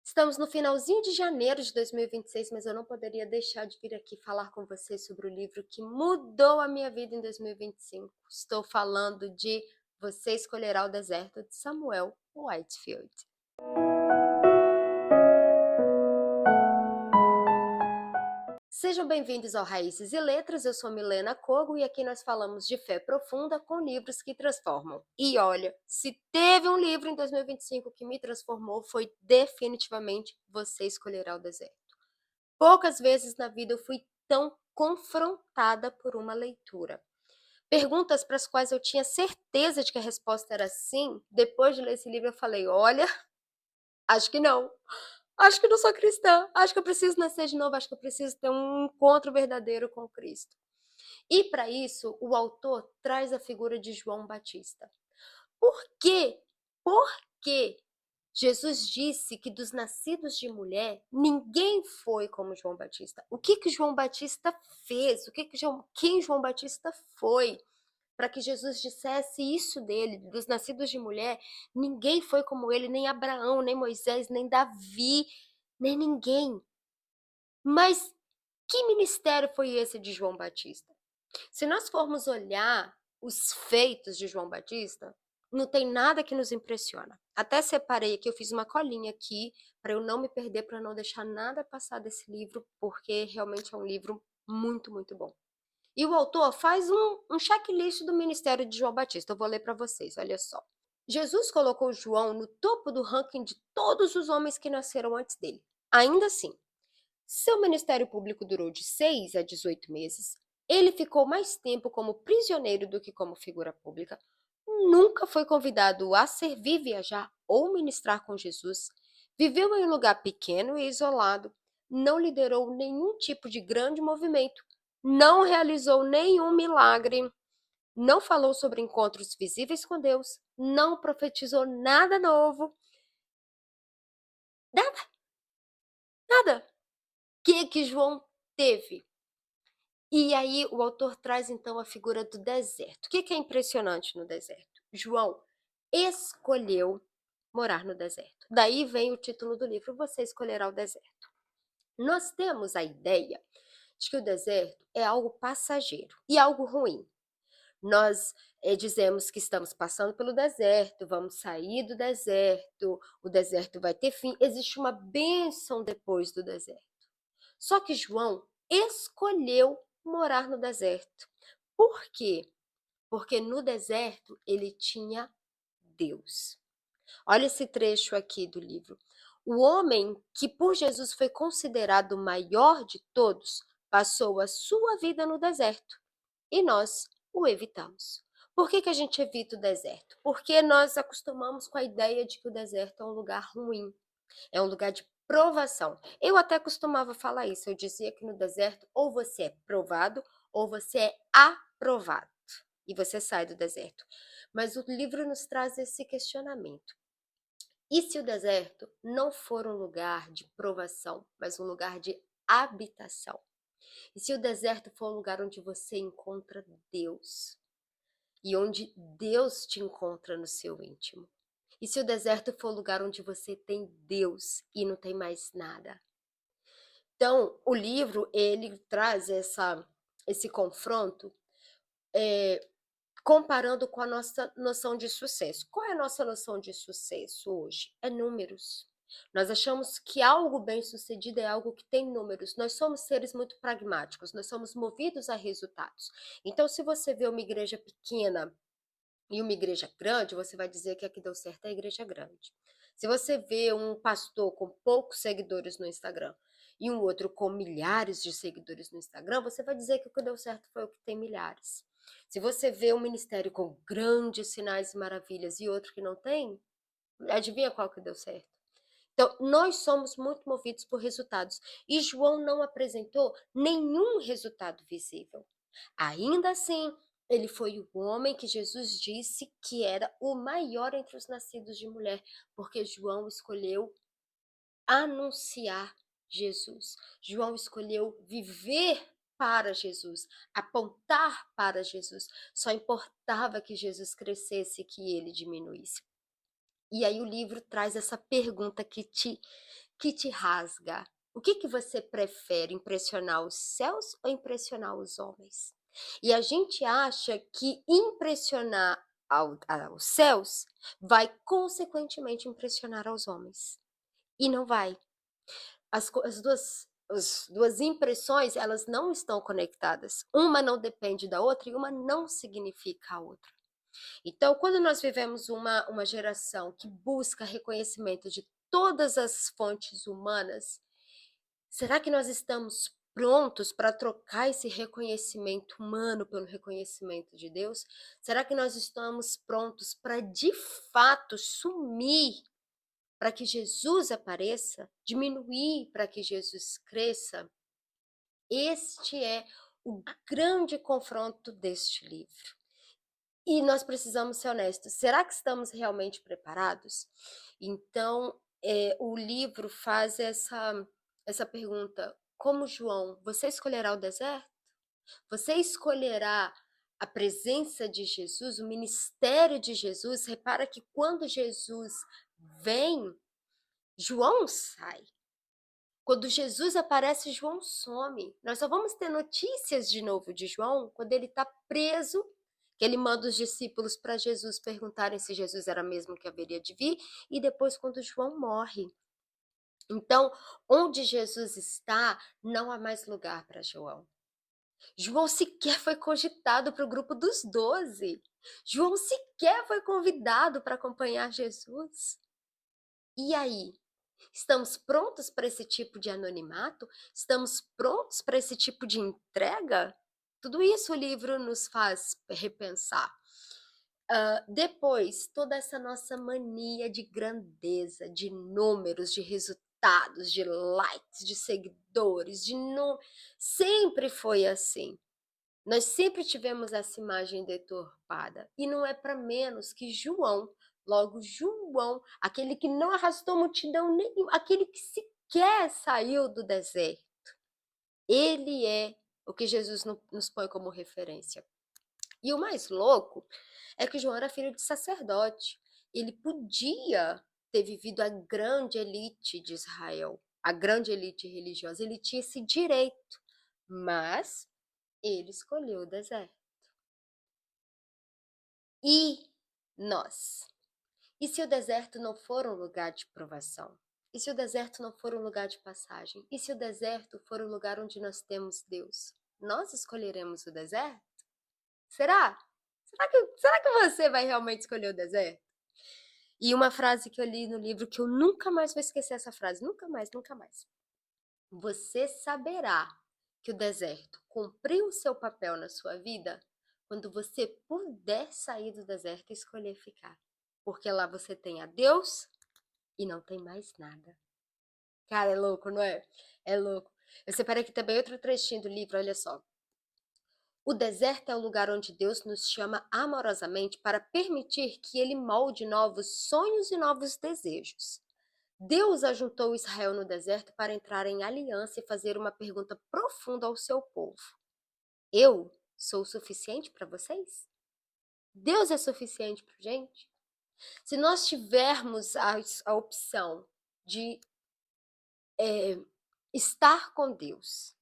Estamos no finalzinho de janeiro de 2026, mas eu não poderia deixar de vir aqui falar com vocês sobre o livro que mudou a minha vida em 2025. Estou falando de Você Escolherá o Deserto, de Samuel Whitefield. Sejam bem-vindos ao Raízes e Letras, eu sou Milena Kogo e aqui nós falamos de fé profunda com livros que transformam. E olha, se teve um livro em 2025 que me transformou, foi definitivamente Você Escolherá o Deserto. Poucas vezes na vida eu fui tão confrontada por uma leitura. Perguntas para as quais eu tinha certeza de que a resposta era sim, depois de ler esse livro eu falei, olha, acho que não. Acho que não sou cristã, acho que eu preciso nascer de novo, acho que eu preciso ter um encontro verdadeiro com Cristo. E para isso, o autor traz a figura de João Batista. Por quê? Por quê? Jesus disse que dos nascidos de mulher, ninguém foi como João Batista. O que João Batista fez? Quem João Batista foi? Para que Jesus dissesse isso dele, dos nascidos de mulher, ninguém foi como ele, nem Abraão, nem Moisés, nem Davi, nem ninguém. Mas que ministério foi esse de João Batista? Se nós formos olhar os feitos de João Batista, não tem nada que nos impressiona. Até separei aqui, eu fiz uma colinha aqui para eu não me perder, para não deixar nada passar desse livro, porque realmente é um livro muito, muito bom. E o autor faz um checklist do ministério de João Batista. Eu vou ler para vocês, olha só. Jesus colocou João no topo do ranking de todos os homens que nasceram antes dele. Ainda assim, seu ministério público durou de 6 a 18 meses. Ele ficou mais tempo como prisioneiro do que como figura pública. Nunca foi convidado a servir, viajar ou ministrar com Jesus. Viveu em um lugar pequeno e isolado. Não liderou nenhum tipo de grande movimento. Não realizou nenhum milagre. Não falou sobre encontros visíveis com Deus. Não profetizou nada novo. Nada, nada. O que João teve? E aí o autor traz então a figura do deserto. O que é impressionante no deserto? João escolheu morar no deserto. Daí vem o título do livro, Você Escolherá o Deserto. Nós temos a ideia de que o deserto é algo passageiro e algo ruim. Nós dizemos que estamos passando pelo deserto, vamos sair do deserto, o deserto vai ter fim. Existe uma bênção depois do deserto. Só que João escolheu morar no deserto. Por quê? Porque no deserto ele tinha Deus. Olha esse trecho aqui do livro. O homem que por Jesus foi considerado o maior de todos passou a sua vida no deserto e nós o evitamos. Por que a gente evita o deserto? Porque nós acostumamos com a ideia de que o deserto é um lugar ruim, é um lugar de provação. Eu até costumava falar isso, eu dizia que no deserto ou você é provado ou você é aprovado e você sai do deserto. Mas o livro nos traz esse questionamento. E se o deserto não for um lugar de provação, mas um lugar de habitação? E se o deserto for um lugar onde você encontra Deus e onde Deus te encontra no seu íntimo? E se o deserto for o lugar onde você tem Deus e não tem mais nada? Então, o livro, ele traz esse confronto, comparando com a nossa noção de sucesso. Qual é a nossa noção de sucesso hoje? É números. Nós achamos que algo bem-sucedido é algo que tem números. Nós somos seres muito pragmáticos, nós somos movidos a resultados. Então, se você vê uma igreja pequena e uma igreja grande, você vai dizer que a que deu certo é a igreja grande. Se você vê um pastor com poucos seguidores no Instagram e um outro com milhares de seguidores no Instagram, você vai dizer que o que deu certo foi o que tem milhares. Se você vê um ministério com grandes sinais e maravilhas e outro que não tem, adivinha qual que deu certo? Então, nós somos muito movidos por resultados. E João não apresentou nenhum resultado visível. Ainda assim, ele foi o homem que Jesus disse que era o maior entre os nascidos de mulher, porque João escolheu anunciar Jesus. João escolheu viver para Jesus, apontar para Jesus. Só importava que Jesus crescesse e que ele diminuísse. E aí o livro traz essa pergunta que te rasga? O que você prefere, impressionar os céus ou impressionar os homens? E a gente acha que impressionar aos céus vai consequentemente impressionar aos homens. E não vai. As duas impressões, elas não estão conectadas. Uma não depende da outra e uma não significa a outra. Então, quando nós vivemos uma geração que busca reconhecimento de todas as fontes humanas, será que nós estamos prontos para trocar esse reconhecimento humano pelo reconhecimento de Deus? Será que nós estamos prontos para, de fato, sumir para que Jesus apareça, diminuir para que Jesus cresça? Este é o grande confronto deste livro. E nós precisamos ser honestos. Será que estamos realmente preparados? Então, o livro faz essa pergunta. Como João, você escolherá o deserto? Você escolherá a presença de Jesus, o ministério de Jesus? Repara que quando Jesus vem, João sai. Quando Jesus aparece, João some. Nós só vamos ter notícias de novo de João quando ele está preso, que ele manda os discípulos para Jesus perguntarem se Jesus era mesmo que haveria de vir, e depois quando João morre. Então, onde Jesus está, não há mais lugar para João. João sequer foi cogitado para o grupo dos 12. João sequer foi convidado para acompanhar Jesus. E aí? Estamos prontos para esse tipo de anonimato? Estamos prontos para esse tipo de entrega? Tudo isso o livro nos faz repensar. Depois, toda essa nossa mania de grandeza, de números, de resultados, de likes, de seguidores, sempre foi assim. Nós sempre tivemos essa imagem deturpada. E não é para menos que João, logo João, aquele que não arrastou multidão nenhuma, aquele que sequer saiu do deserto. Ele é o que Jesus nos põe como referência. E o mais louco é que João era filho de sacerdote. Ele podia ter vivido a grande elite de Israel, a grande elite religiosa. Ele tinha esse direito, mas ele escolheu o deserto. E nós? E se o deserto não for um lugar de provação? E se o deserto não for um lugar de passagem? E se o deserto for um lugar onde nós temos Deus? Nós escolheremos o deserto? Será? Será que você vai realmente escolher o deserto? E uma frase que eu li no livro que eu nunca mais vou esquecer essa frase, nunca mais, nunca mais. Você saberá que o deserto cumpriu o seu papel na sua vida quando você puder sair do deserto e escolher ficar. Porque lá você tem a Deus e não tem mais nada. Cara, é louco, não é? É louco. Eu separei aqui também outro trechinho do livro, olha só. O deserto é o lugar onde Deus nos chama amorosamente para permitir que Ele molde novos sonhos e novos desejos. Deus ajuntou Israel no deserto para entrar em aliança e fazer uma pergunta profunda ao seu povo. Eu sou o suficiente para vocês? Deus é suficiente para gente? Se nós tivermos a opção de estar com Deus,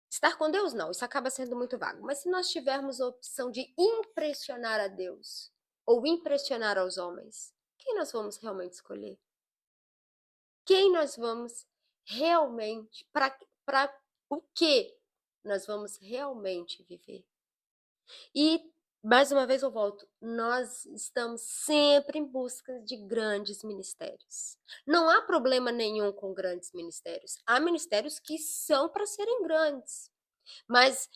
estar com Deus não, isso acaba sendo muito vago, mas se nós tivermos a opção de impressionar a Deus ou impressionar aos homens, quem nós vamos realmente escolher? Quem nós vamos realmente, para o que nós vamos realmente viver? E, mais uma vez eu volto, nós estamos sempre em busca de grandes ministérios. Não há problema nenhum com grandes ministérios. Há ministérios que são para serem grandes. Mas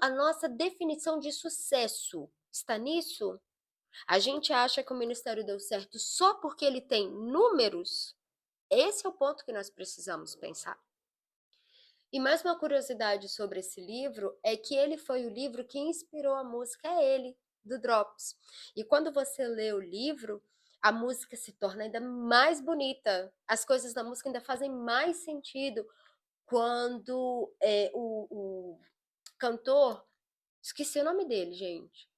a nossa definição de sucesso está nisso? A gente acha que o ministério deu certo só porque ele tem números? Esse é o ponto que nós precisamos pensar. E mais uma curiosidade sobre esse livro é que ele foi o livro que inspirou a música É Ele, do Drops. E quando você lê o livro, a música se torna ainda mais bonita. As coisas da música ainda fazem mais sentido quando o cantor, esqueci o nome dele, gente.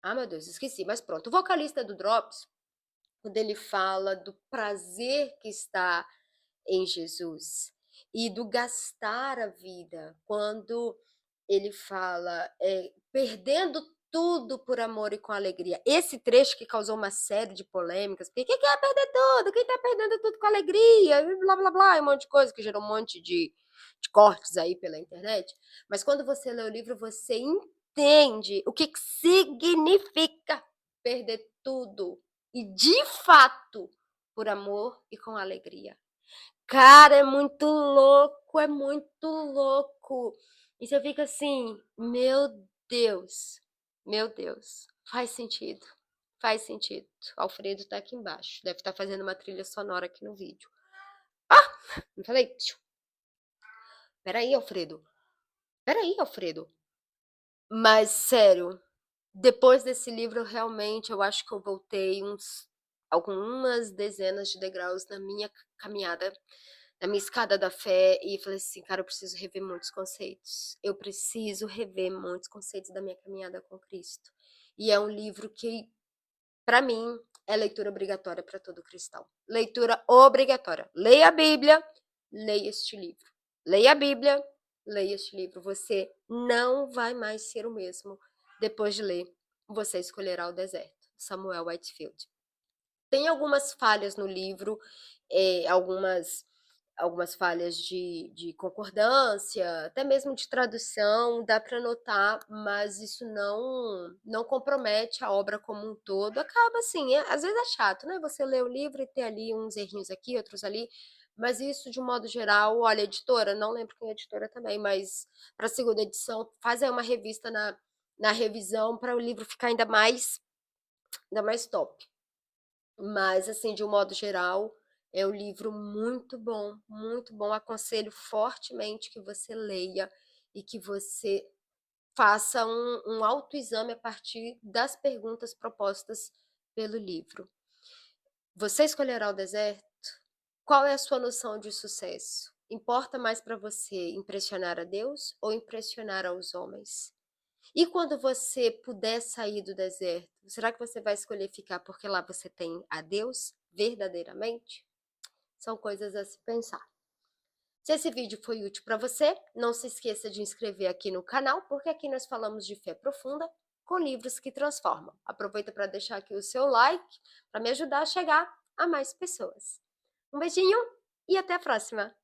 Meu Deus, esqueci, mas pronto. O vocalista do Drops, quando ele fala do prazer que está em Jesus e do gastar a vida, quando ele fala perdendo tudo por amor e com alegria. Esse trecho que causou uma série de polêmicas, porque quem quer perder tudo? Quem tá perdendo tudo com alegria? Blá, blá, blá, um monte de coisa que gerou um monte de cortes aí pela internet. Mas quando você lê o livro, você entende o que significa perder tudo. E, de fato, por amor e com alegria. Cara, é muito louco, é muito louco. E você fica assim, meu Deus, faz sentido, faz sentido. Alfredo tá aqui embaixo, deve estar fazendo uma trilha sonora aqui no vídeo. Não falei? Peraí, Alfredo, peraí, Alfredo. Mas, sério, depois desse livro, realmente, eu acho que eu voltei algumas dezenas de degraus na minha caminhada, na minha escada da fé, e falei assim, cara, eu preciso rever muitos conceitos. Eu preciso rever muitos conceitos da minha caminhada com Cristo. E é um livro que, para mim, é leitura obrigatória para todo cristão. Leitura obrigatória. Leia a Bíblia, leia este livro. Leia a Bíblia, leia este livro. Você não vai mais ser o mesmo depois de ler Você Escolherá o Deserto, Samuel Whitefield. Tem algumas falhas no livro, algumas falhas de concordância, até mesmo de tradução, dá para notar, mas isso não compromete a obra como um todo. Acaba assim, às vezes é chato, né? Você lê o livro e ter ali uns errinhos aqui, outros ali, mas isso de um modo geral, olha, editora, não lembro quem é a editora também, mas para a segunda edição, faz aí uma revista na revisão para o livro ficar ainda mais top. Mas, assim, de um modo geral, é um livro muito bom, muito bom. Aconselho fortemente que você leia e que você faça um autoexame a partir das perguntas propostas pelo livro. Você escolherá o deserto? Qual é a sua noção de sucesso? Importa mais para você impressionar a Deus ou impressionar aos homens? E quando você puder sair do deserto, será que você vai escolher ficar porque lá você tem a Deus verdadeiramente? São coisas a se pensar. Se esse vídeo foi útil para você, não se esqueça de inscrever aqui no canal, porque aqui nós falamos de fé profunda com livros que transformam. Aproveita para deixar aqui o seu like para me ajudar a chegar a mais pessoas. Um beijinho e até a próxima!